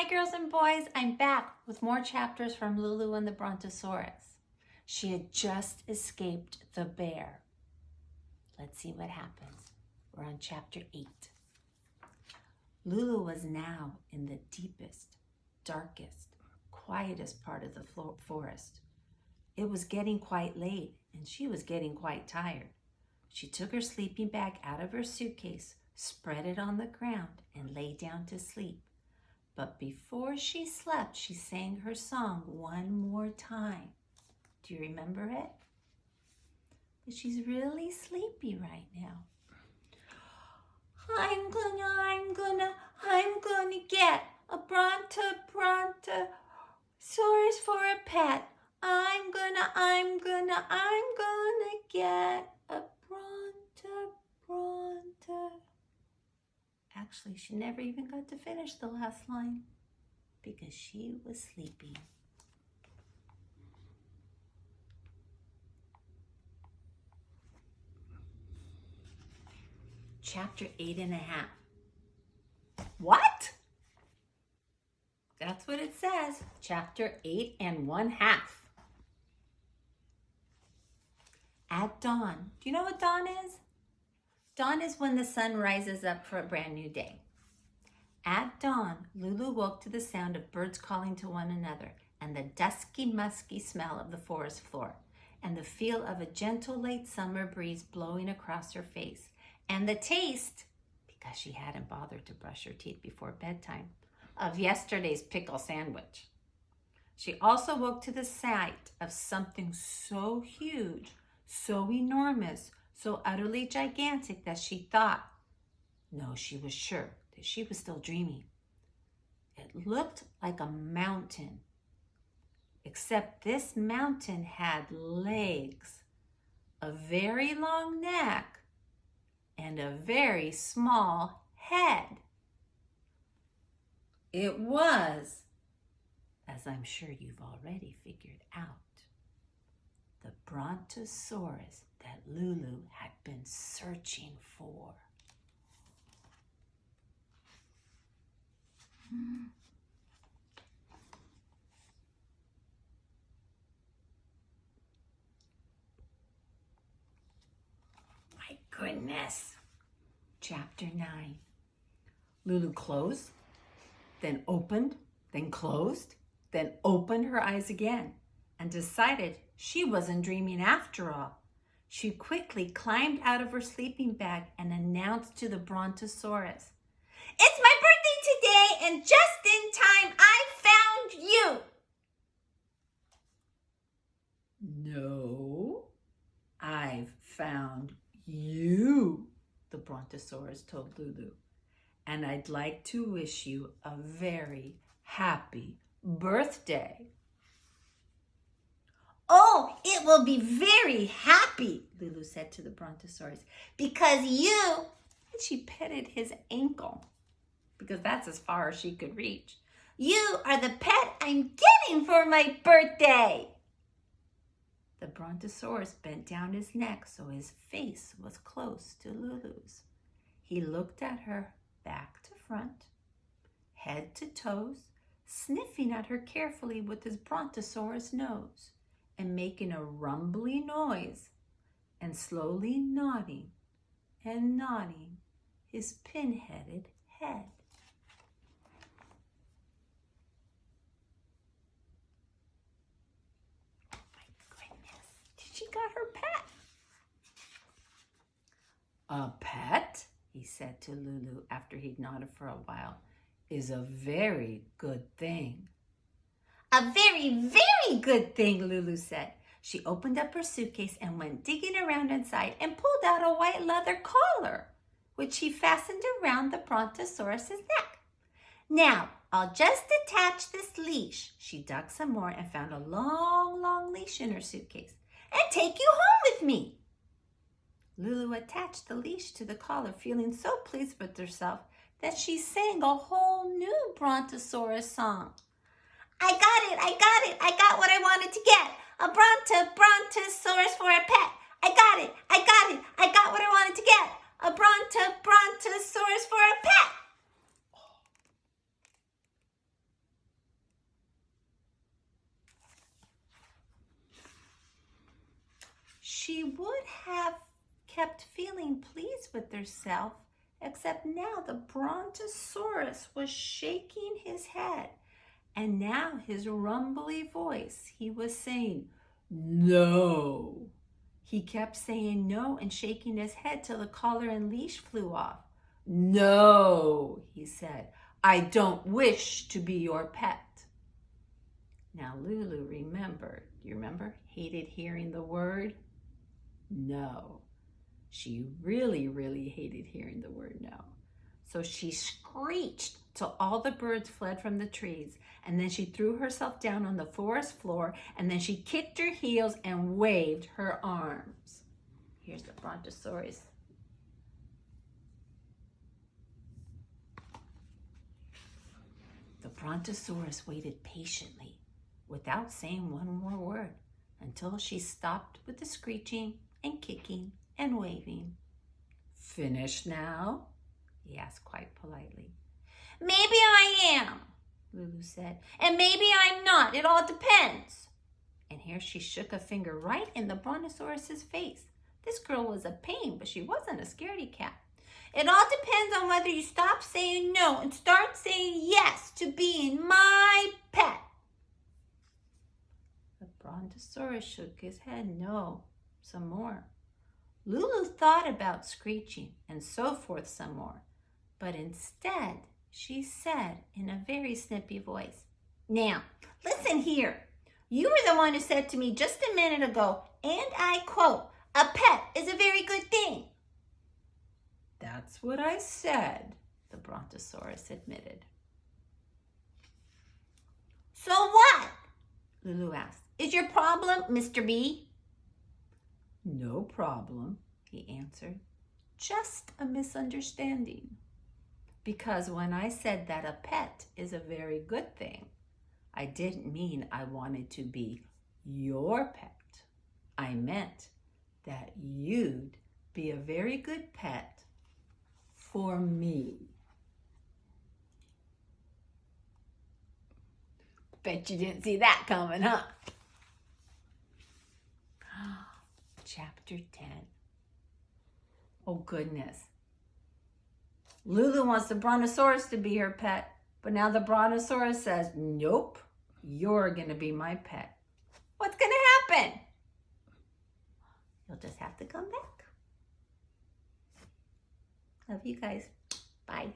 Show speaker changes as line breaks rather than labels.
girls and boys, I'm back with more chapters from Lulu and the Brontosaurus. She had just escaped the bear. Let's see what happens. We're on chapter 8. Lulu was now in the deepest, darkest, quietest part of the forest. It was getting quite late and she was getting quite tired. She took her sleeping bag out of her suitcase, spread it on the ground, and lay down to sleep. But before she slept, she sang her song one more time. Do you remember it? But she's really sleepy right now. I'm gonna get a Brontosaurus for a pet. I'm gonna get a Bronto. Actually, she never even got to finish the last line because she was sleeping. Chapter 8.5. What? That's what it says. Chapter 8.5. At dawn. Do you know what dawn is? Dawn is when the sun rises up for a brand new day. At dawn, Lulu woke to the sound of birds calling to one another and the dusky, musky smell of the forest floor and the feel of a gentle late summer breeze blowing across her face and the taste, because she hadn't bothered to brush her teeth before bedtime, of yesterday's pickle sandwich. She also woke to the sight of something so huge, so enormous, so utterly gigantic that she thought, no, she was sure that she was still dreaming. It looked like a mountain, except this mountain had legs, a very long neck, and a very small head. It was, as I'm sure you've already figured out, the Brontosaurus that Lulu had been searching for. My goodness. Chapter 9. Lulu closed, then opened, then closed, then opened her eyes again and decided she wasn't dreaming after all. She quickly climbed out of her sleeping bag and announced to the Brontosaurus, "It's my birthday today, and just in time, I found you." "No, I've found you," the Brontosaurus told Lulu, "and I'd like to wish you a very happy birthday." "Oh, it will be very happy," Lulu said to the Brontosaurus, "because you," and she petted his ankle, because that's as far as she could reach, "you are the pet I'm getting for my birthday." The Brontosaurus bent down his neck so his face was close to Lulu's. He looked at her back to front, head to toes, sniffing at her carefully with his Brontosaurus nose and making a rumbly noise and slowly nodding and nodding his pin-headed head. My goodness, she got her pet. "A pet," he said to Lulu after he'd nodded for a while, "is a very good thing." "A very, very good thing," Lulu said. She opened up her suitcase and went digging around inside and pulled out a white leather collar, which she fastened around the Brontosaurus's neck. "Now, I'll just attach this leash." She dug some more and found a long, long leash in her suitcase. "And take you home with me." Lulu attached the leash to the collar, feeling so pleased with herself that she sang a whole new Brontosaurus song. I got what I wanted to get. A Brontosaurus for a pet. I got what I wanted to get. A Brontosaurus for a pet." she would have kept feeling pleased with herself, except now the Brontosaurus was shaking his head, and now his rumbly voice, he was saying, "No." He kept saying no and shaking his head till the collar and leash flew off. "No," he said, "I don't wish to be your pet." Now Lulu remembered, you remember, hated hearing the word no. She really, really hated hearing the word no. So she screeched till all the birds fled from the trees, and then she threw herself down on the forest floor, and then she kicked her heels and waved her arms. Here's the Brontosaurus. The Brontosaurus waited patiently, without saying one more word, until she stopped with the screeching and kicking and waving. "Finished now?" he asked quite politely. "Maybe I am," Lulu said, "and maybe I'm not. It all depends." And here she shook a finger right in the Brontosaurus's face. This girl was a pain, but she wasn't a scaredy cat. "It all depends on whether you stop saying no and start saying yes to being my pet." The Brontosaurus shook his head no some more. Lulu thought about screeching and so forth some more, but instead she said in a very snippy voice, "Now, listen here. You were the one who said to me just a minute ago, and I quote, 'A pet is a very good thing.'" "That's what I said," the Brontosaurus admitted. "So what?" Lulu asked. "Is your problem, Mr. B?" "No problem," he answered. "Just a misunderstanding. Because when I said that a pet is a very good thing, I didn't mean I wanted to be your pet. I meant that you'd be a very good pet for me." Bet you didn't see that coming, huh? Chapter 10. Oh, goodness. Lulu wants the Brontosaurus to be her pet, but now the Brontosaurus says, "Nope, you're going to be my pet." What's going to happen? You'll just have to come back. Love you guys. Bye.